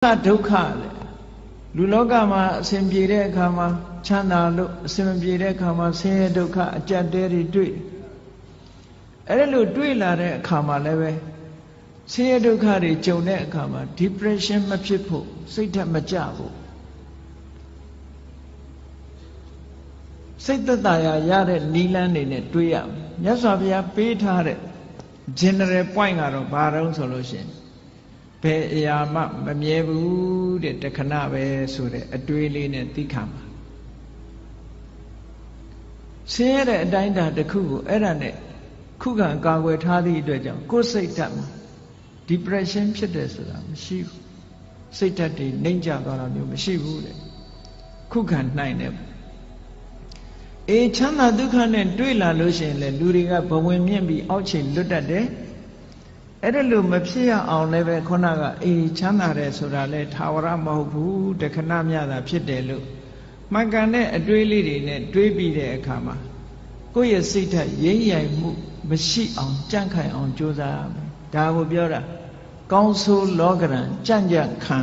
ဒုက္ခလေလူလောကမှာအစဉ်ပြေတဲ့အခါမှာချမ်းသာလို့အစဉ်မပြေတဲ့အခါမှာဆင်းရဲဒုက္ခအကြက်တဲတွေတွေ့အဲ့လိုတွေ့လာတဲ့အခါမှာလည်းပဲဆင်းရဲဒုက္ခတွေကြုံတဲ့အခါမှာ depression မဖြစ်ဖို့စိတ်ဓာတ်မကျဖို့စိတ်သက်သာရတဲ့နိလန်းနေနဲ့တွေးရမယ်မြတ်စွာဘုရားပေးထားတဲ့ general point ကတော့ဘာတော့ဆိုလို့ရှိရင်ဘယ်အရာမှမမြဲဘူးတဲ့တခဏပဲဆိုတဲ့အတွေးလေးနဲ့သိခံပါဆင်းရဲတဲ့အတိုင်းအတာတစ်ခုကိုအဲ့ဒါနဲ့ခုခံကာကွယ်ထားသည့်အတွက်ကြောင့်ကိုယ်စိတ်ဓာတ်မှာ depression ဖြစ်တယ်ဆိုတာမရှိဘူးစိတ်ဓာတ်တွေနှိမ့်ကျသွားတာမျိုးမရှိဘူးတဲ့ခုခံနိုင်တယ်အေးချမ်းသာဒုက္ခနဲ့တွေ့လာလို့ရှိရင်လေလူတွေကဘဝင်မြင့်ပြီးအောက်ခြေလွတ်တတ်တယ်အဲ့ဒါလို့မဖြစ်ရအောင်လည်းပဲခုနကအေးချမ်းသာတယ်ဆိုတာလဲထာဝရမဟုတ်ဘူးတခဏမျှတာဖြစ်တယ်လို့မှန်ကန်တဲ့အတွေးလေးတွေနဲ့တွေးပြီးတဲ့အခါမှာကိုယ့်ရဲ့စိတ်ဓာတ်ရိမ့်ရိုင်မှုမရှိအောင်ကြန့်ခိုင်အောင်ကြိုးစားရမယ်ဒါကိုပြောတာကောင်းဆိုးလောကရန်ကြံ့ကြံ့ခံ